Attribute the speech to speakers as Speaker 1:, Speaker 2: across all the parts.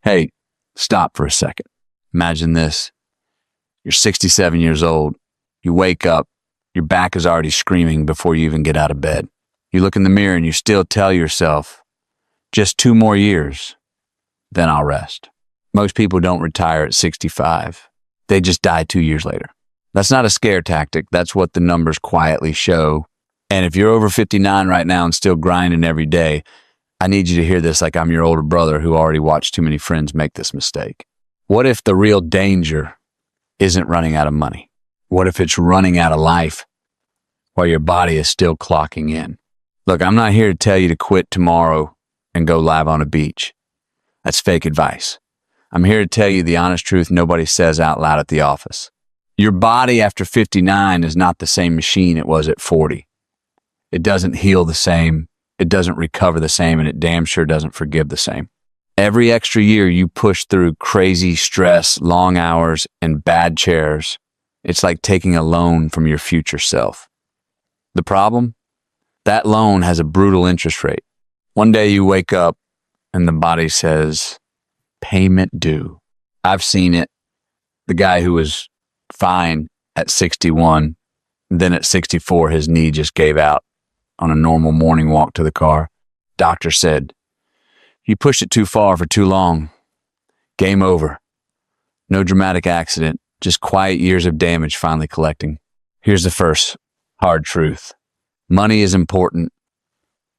Speaker 1: Hey, stop for a second. Imagine this. You're 67 years old. You wake up. Your back is already screaming before you even get out of bed. You look in the mirror and you still tell yourself, just 2 more years, then I'll rest. Most people don't retire at 65. They just die 2 years later. That's not a scare tactic. That's what the numbers quietly show. And if you're over 59 right now and still grinding every day, I need you to hear this like I'm your older brother who already watched too many friends make this mistake. What if the real danger isn't running out of money? What if it's running out of life while your body is still clocking in? Look, I'm not here to tell you to quit tomorrow and go live on a beach. That's fake advice. I'm here to tell you the honest truth nobody says out loud at the office. Your body after 59 is not the same machine it was at 40. It doesn't heal the same, it doesn't recover the same, and it damn sure doesn't forgive the same. Every extra year you push through crazy stress, long hours, and bad chairs, it's like taking a loan from your future self. The problem? That loan has a brutal interest rate. One day you wake up and the body says, payment due. I've seen it. The guy who was fine at 61, then at 64, his knee just gave out on a normal morning walk to the car. Doctor said, you pushed it too far for too long. Game over. No dramatic accident, just quiet years of damage finally collecting. Here's the first hard truth. Money is important,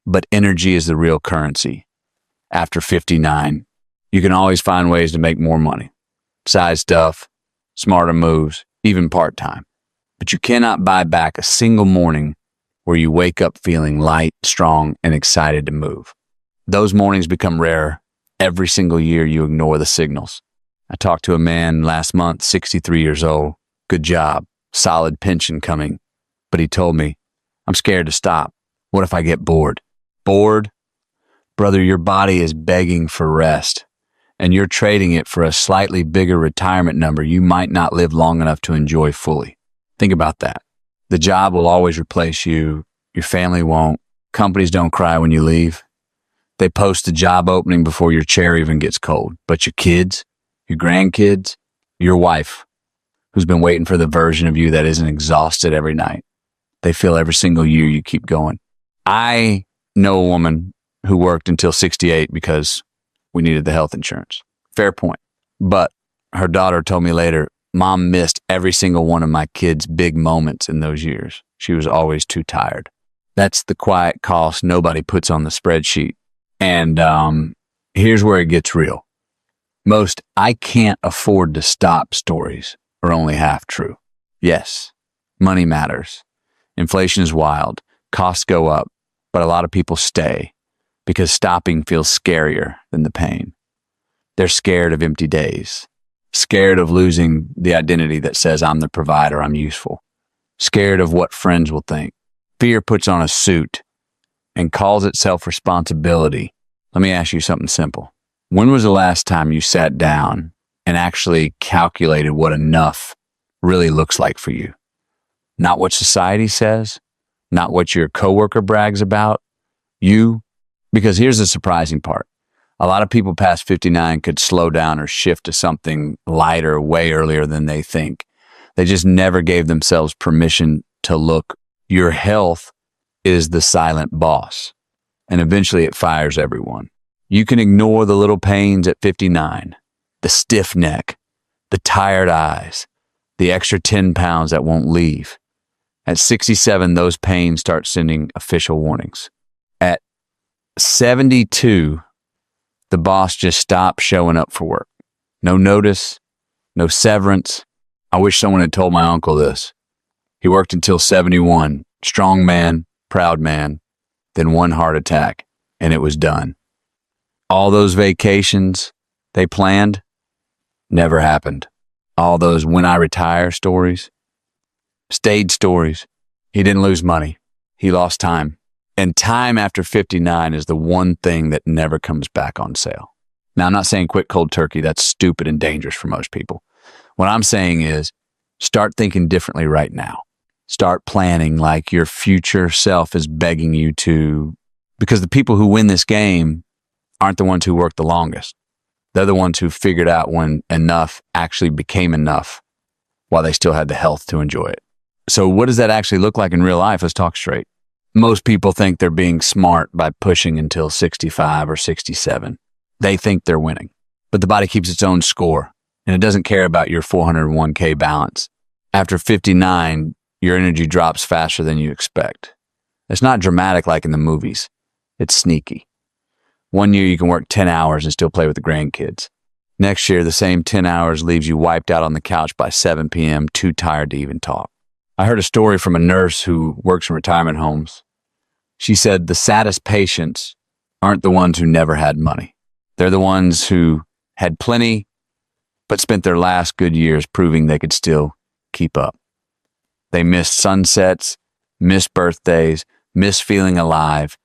Speaker 1: but energy is the real currency. After 59, you can always find ways to make more money. Side stuff, smarter moves, even part-time. But you cannot buy back a single morning where you wake up feeling light, strong, and excited to move. Those mornings become rarer. Every single year you ignore the signals. I talked to a man last month, 63 years old. Good job, solid pension coming. But he told me, I'm scared to stop. What if I get bored? Bored? Brother, your body is begging for rest, and you're trading it for a slightly bigger retirement number you might not live long enough to enjoy fully. Think about that. The job will always replace you. Your family won't. Companies don't cry when you leave. They post a job opening before your chair even gets cold. But your kids, your grandkids, your wife, who's been waiting for the version of you that isn't exhausted every night, they feel every single year you keep going. I know a woman who worked until 68 because we needed the health insurance. Fair point. But her daughter told me later, Mom missed every single one of my kids' big moments in those years. She was always too tired. That's the quiet cost nobody puts on the spreadsheet. And here's where it gets real. Most I can't afford to stop stories are only half true. Yes, money matters. Inflation is wild. Costs go up, but a lot of people stay because stopping feels scarier than the pain. They're scared of empty days, scared of losing the identity that says I'm the provider, I'm useful, scared of what friends will think. Fear puts on a suit and calls itself responsibility. Let me ask you something simple. When was the last time you sat down and actually calculated what enough really looks like for you? Not what society says, not what your coworker brags about, you. Because here's the surprising part. A lot of people past 59 could slow down or shift to something lighter way earlier than they think. They just never gave themselves permission to look. Your health is the silent boss, and eventually it fires everyone. You can ignore the little pains at 59, the stiff neck, the tired eyes, the extra 10 pounds that won't leave. At 67, those pains start sending official warnings. At 72, the boss just stopped showing up for work. No notice, no severance. I wish someone had told my uncle this. He worked until 71, strong man, proud man, then one heart attack, and it was done. All those vacations they planned never happened. All those when I retire stories stayed stories. He didn't lose money. He lost time. And time after 59 is the one thing that never comes back on sale. Now, I'm not saying quit cold turkey. That's stupid and dangerous for most people. What I'm saying is start thinking differently right now. Start planning like your future self is begging you to, because the people who win this game aren't the ones who work the longest. They're the ones who figured out when enough actually became enough while they still had the health to enjoy it. So what does that actually look like in real life? Let's talk straight. Most people think they're being smart by pushing until 65 or 67. They think they're winning. But the body keeps its own score, and it doesn't care about your 401k balance. After 59, your energy drops faster than you expect. It's not dramatic like in the movies. It's sneaky. One year you can work 10 hours and still play with the grandkids. Next year, the same 10 hours leaves you wiped out on the couch by 7 p.m., too tired to even talk. I heard a story from a nurse who works in retirement homes. She said the saddest patients aren't the ones who never had money. They're the ones who had plenty, but spent their last good years proving they could still keep up. They missed sunsets, missed birthdays, missed feeling alive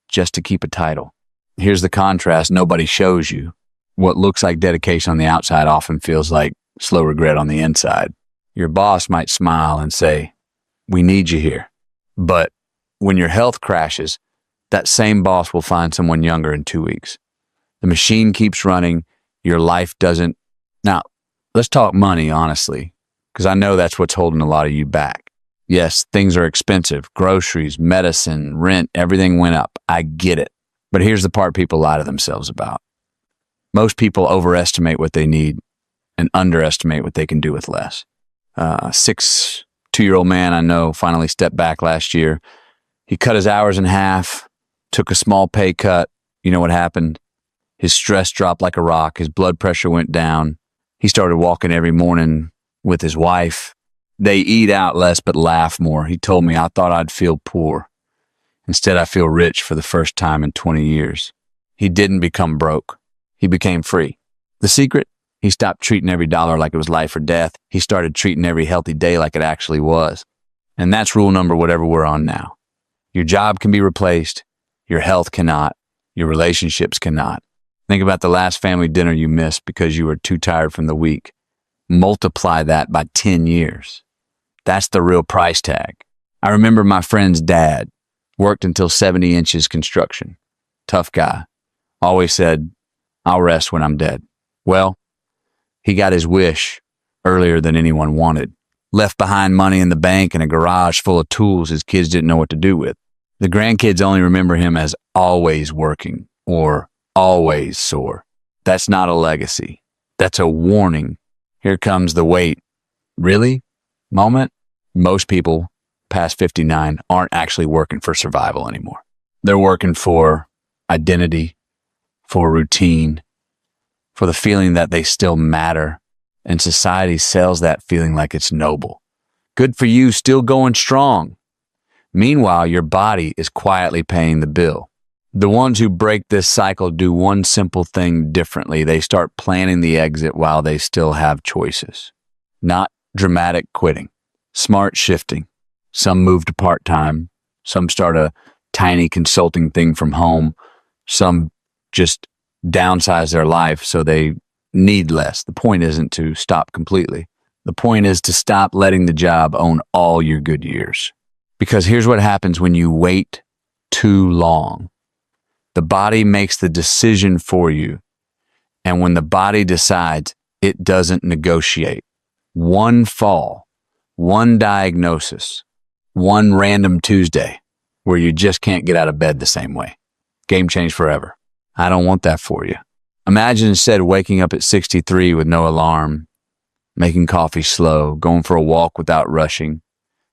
Speaker 1: just to keep a title. Here's the contrast nobody shows you. What looks like dedication on the outside often feels like slow regret on the inside. Your boss might smile and say, "We need you here." But when your health crashes, that same boss will find someone younger in 2 weeks. The machine keeps running. Your life doesn't. Now, let's talk money, honestly, because I know that's what's holding a lot of you back. Yes, things are expensive. Groceries, medicine, rent, everything went up. I get it. But here's the part people lie to themselves about. Most people overestimate what they need and underestimate what they can do with less. 62-year-old man I know finally stepped back last year. He cut his hours in half, took a small pay cut. You know what happened? His stress dropped like a rock. His blood pressure went down. He started walking every morning with his wife. They eat out less but laugh more. He told me, "I thought I'd feel poor. Instead, I feel rich for the first time in 20 years. He didn't become broke. He became free. The secret? He stopped treating every dollar like it was life or death. He started treating every healthy day like it actually was. And that's rule number whatever we're on now. Your job can be replaced. Your health cannot. Your relationships cannot. Think about the last family dinner you missed because you were too tired from the week. Multiply that by 10 years. That's the real price tag. I remember my friend's dad worked until 70 inches construction. Tough guy. Always said, "I'll rest when I'm dead." Well, he got his wish earlier than anyone wanted. Left behind money in the bank and a garage full of tools his kids didn't know what to do with. The grandkids only remember him as always working or always sore. That's not a legacy. That's a warning. Here comes the wait. Really? Moment. Most people past 59 aren't actually working for survival anymore. They're working for identity, for routine, for the feeling that they still matter, and society sells that feeling like it's noble. Good for you, still going strong. Meanwhile, your body is quietly paying the bill. The ones who break this cycle do one simple thing differently. They start planning the exit while they still have choices. Not dramatic quitting, smart shifting. Some move to part-time. Some start a tiny consulting thing from home. Some just downsize their life so they need less. The point isn't to stop completely. The point is to stop letting the job own all your good years. Because here's what happens when you wait too long. The body makes the decision for you. And when the body decides, it doesn't negotiate. One fall, one diagnosis, one random Tuesday where you just can't get out of bed the same way. Game change forever. I don't want that for you. Imagine instead waking up at 63 with no alarm, making coffee slow, going for a walk without rushing,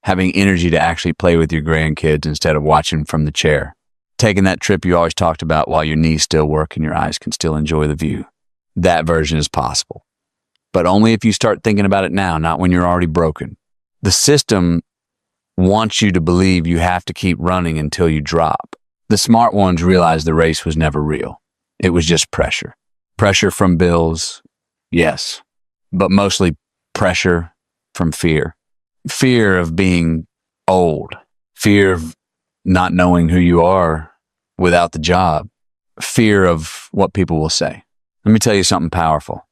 Speaker 1: having energy to actually play with your grandkids instead of watching from the chair, taking that trip you always talked about while your knees still work and your eyes can still enjoy the view. That version is possible. But only if you start thinking about it now, not when you're already broken. The system wants you to believe you have to keep running until you drop. The smart ones realize the race was never real. It was just pressure. Pressure from bills, yes, but mostly pressure from fear. Fear of being old. Fear of not knowing who you are without the job. Fear of what people will say. Let me tell you something powerful.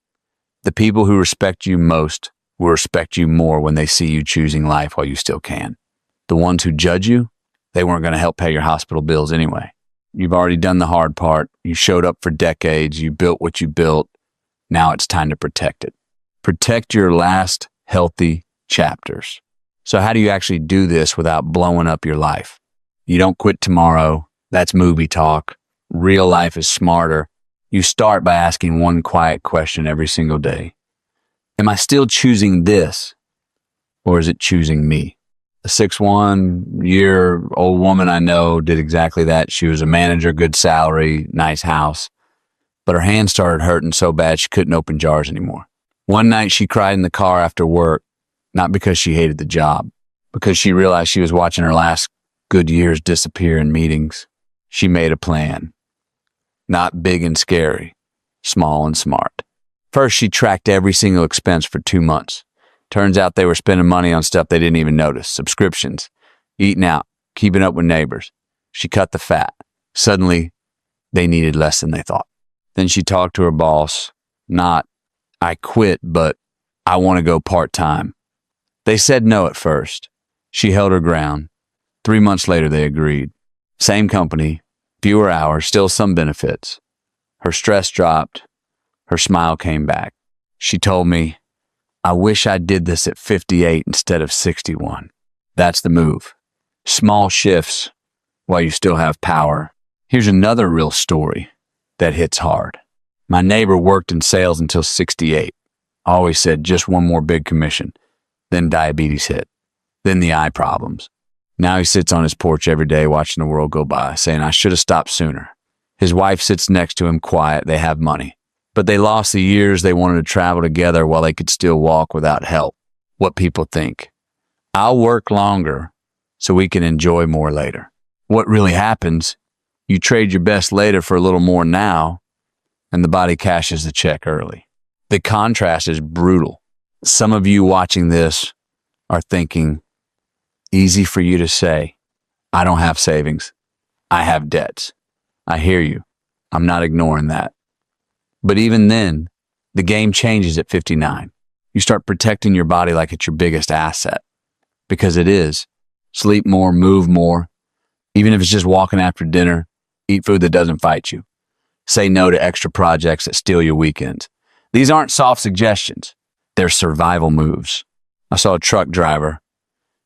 Speaker 1: The people who respect you most will respect you more when they see you choosing life while you still can. The ones who judge you, they weren't going to help pay your hospital bills anyway. You've already done the hard part. You showed up for decades. You built what you built. Now it's time to protect it. Protect your last healthy chapters. So how do you actually do this without blowing up your life? You don't quit tomorrow. That's movie talk. Real life is smarter. You start by asking one quiet question every single day. Am I still choosing this, or is it choosing me? A 61-year-old woman I know did exactly that. She was a manager, good salary, nice house, but her hand started hurting so bad she couldn't open jars anymore. One night she cried in the car after work, not because she hated the job, because she realized she was watching her last good years disappear in meetings. She made a plan. Not big and scary, small and smart. First, she tracked every single expense for 2 months. Turns out they were spending money on stuff they didn't even notice. Subscriptions, eating out, keeping up with neighbors. She cut the fat. Suddenly, they needed less than they thought. Then she talked to her boss. Not, I quit, but I want to go part-time. They said no at first. She held her ground. 3 months later, they agreed. Same company, fewer hours, still some benefits. Her stress dropped. Her smile came back. She told me, I wish I did this at 58 instead of 61. That's the move. Small shifts while you still have power. Here's another real story that hits hard. My neighbor worked in sales until 68. Always said just one more big commission. Then diabetes hit. Then the eye problems. Now he sits on his porch every day watching the world go by, saying, I should have stopped sooner. His wife sits next to him quiet. They have money. But they lost the years they wanted to travel together while they could still walk without help. What people think. I'll work longer so we can enjoy more later. What really happens, you trade your best later for a little more now, and the body cashes the check early. The contrast is brutal. Some of you watching this are thinking, easy for you to say, I don't have savings. I have debts. I hear you. I'm not ignoring that. But even then, the game changes at 59. You start protecting your body like it's your biggest asset. Because it is. Sleep more, move more. Even if it's just walking after dinner, eat food that doesn't fight you. Say no to extra projects that steal your weekends. These aren't soft suggestions. They're survival moves. I saw a truck driver,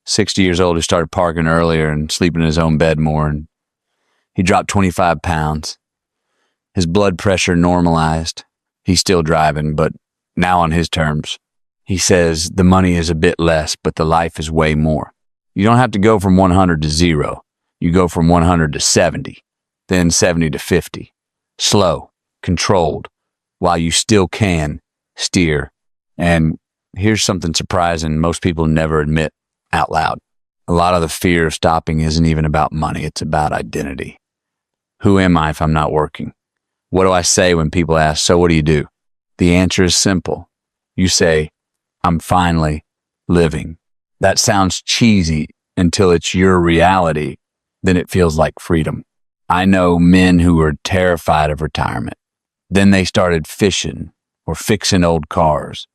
Speaker 1: 60 years old, who started parking earlier and sleeping in his own bed more. And he dropped 25 pounds. His blood pressure normalized. He's still driving, but now on his terms. He says the money is a bit less, but the life is way more. You don't have to go from 100 to 0. You go from 100 to 70, then 70 to 50. Slow, controlled, while you still can steer. And here's something surprising most people never admit out loud. A lot of the fear of stopping isn't even about money. It's about identity. Who am I if I'm not working? What do I say when people ask, so what do you do? The answer is simple. You say, I'm finally living. That sounds cheesy until it's your reality. Then it feels like freedom. I know men who were terrified of retirement. Then they started fishing or fixing old cars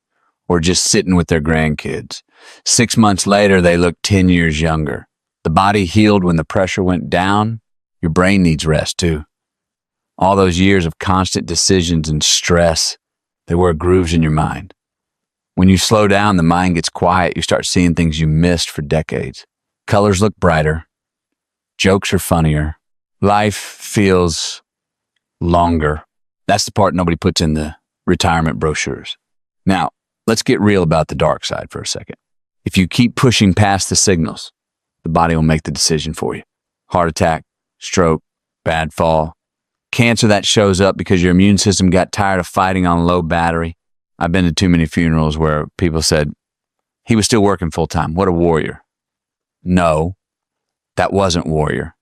Speaker 1: or just sitting with their grandkids. 6 months later, they looked 10 years younger. The body healed when the pressure went down. Your brain needs rest too. All those years of constant decisions and stress, they were grooves in your mind. When you slow down, the mind gets quiet. You start seeing things you missed for decades. Colors look brighter. Jokes are funnier. Life feels longer. That's the part nobody puts in the retirement brochures. Now, let's get real about the dark side for a second. If you keep pushing past the signals, the body will make the decision for you. Heart attack, stroke, bad fall. Cancer that shows up because your immune system got tired of fighting on low battery. I've been to too many funerals where people said, he was still working full time. What a warrior. No, that wasn't warrior.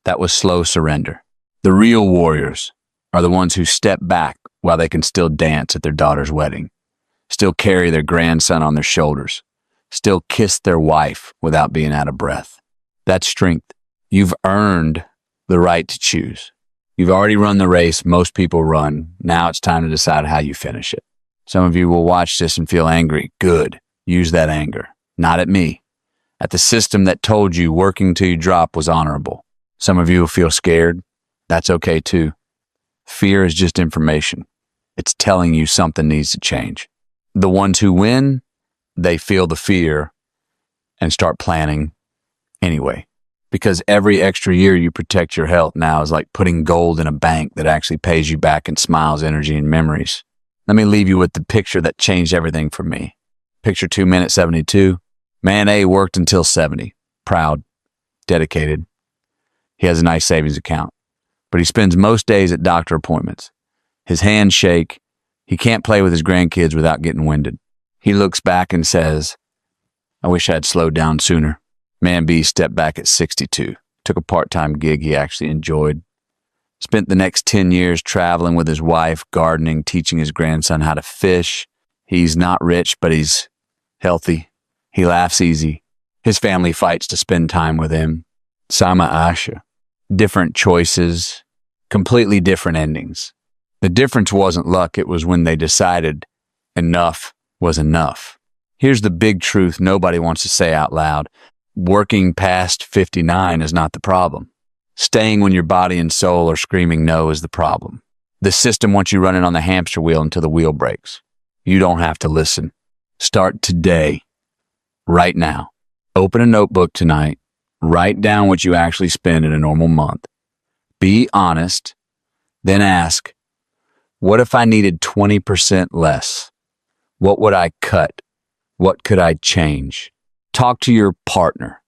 Speaker 1: That was slow surrender. The real warriors are the ones who step back while they can still dance at their daughter's wedding, still carry their grandson on their shoulders, still kiss their wife without being out of breath. That's strength. You've earned the right to choose. You've already run the race most people run. Now it's time to decide how you finish it. Some of you will watch this and feel angry. Good. Use that anger. Not at me. At the system that told you working till you drop was honorable. Some of you will feel scared. That's okay too. Fear is just information. It's telling you something needs to change. The ones who win, they feel the fear and start planning anyway. Because every extra year you protect your health now is like putting gold in a bank that actually pays you back in smiles, energy, and memories. Let me leave you with the picture that changed everything for me. Picture 2 minute 72. Man A worked until 70. Proud, dedicated. He has a nice savings account, but he spends most days at doctor appointments. His hands shake. He can't play with his grandkids without getting winded. He looks back and says, I wish I had slowed down sooner. Man B stepped back at 62, took a part-time gig he actually enjoyed, spent the next 10 years traveling with his wife, gardening, teaching his grandson how to fish. He's not rich, but he's healthy. He laughs easy. His family fights to spend time with him. Sama Asha. Different choices, completely different endings. The difference wasn't luck, it was when they decided enough was enough. Here's the big truth nobody wants to say out loud. Working past 59 is not the problem. Staying when your body and soul are screaming no is the problem. The system wants you running on the hamster wheel until the wheel breaks. You don't have to listen. Start today, right now. Open a notebook tonight. Write down what you actually spend in a normal month. Be honest. Then ask, what if I needed 20% less? What would I cut? What could I change? Talk to your partner.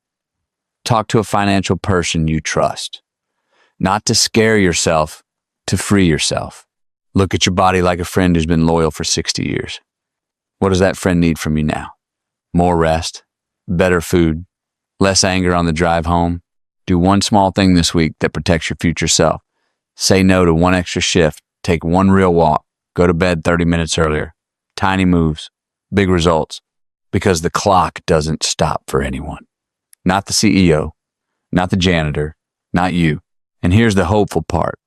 Speaker 1: Talk to a financial person you trust. Not to scare yourself, to free yourself. Look at your body like a friend who's been loyal for 60 years. What does that friend need from you now? More rest, better food, less anger on the drive home. Do one small thing this week that protects your future self. Say no to one extra shift. Take one real walk. Go to bed 30 minutes earlier. Tiny moves, big results. Because the clock doesn't stop for anyone. Not the CEO, not the janitor, not you. And here's the hopeful part.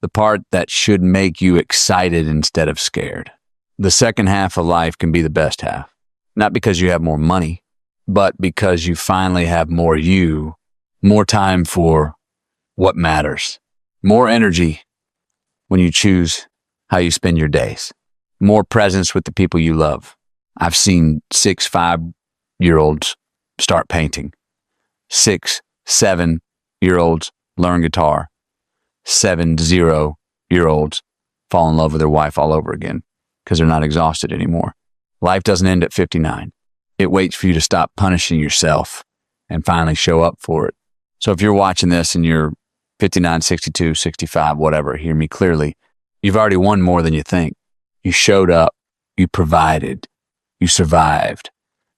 Speaker 1: The part that should make you excited instead of scared. The second half of life can be the best half. Not because you have more money, but because you finally have more you, more time for what matters, more energy when you choose how you spend your days, more presence with the people you love. I've seen 6, 5-year-olds start painting, 6, 7-year-olds learn guitar, 70-year-olds fall in love with their wife all over again because they're not exhausted anymore. Life doesn't end at 59. It waits for you to stop punishing yourself and finally show up for it. So if you're watching this and you're 59, 62, 65, whatever, hear me clearly. You've already won more than you think. You showed up. You provided. You survived.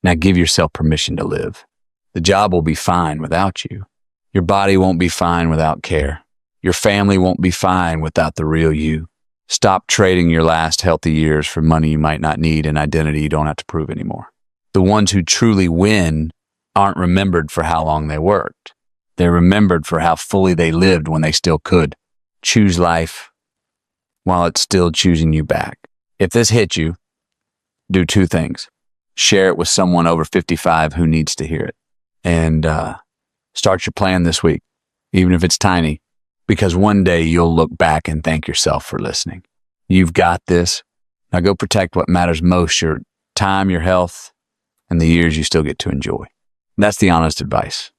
Speaker 1: Now give yourself permission to live. The job will be fine without you. Your body won't be fine without care. Your family won't be fine without the real you. Stop trading your last healthy years for money you might not need and identity you don't have to prove anymore. The ones who truly win aren't remembered for how long they worked. They're remembered for how fully they lived when they still could. Choose life while it's still choosing you back. If this hit you, do 2 things. Share it with someone over 55 who needs to hear it. And start your plan this week, even if it's tiny, because one day you'll look back and thank yourself for listening. You've got this. Now go protect what matters most, your time, your health, and the years you still get to enjoy. That's the honest advice.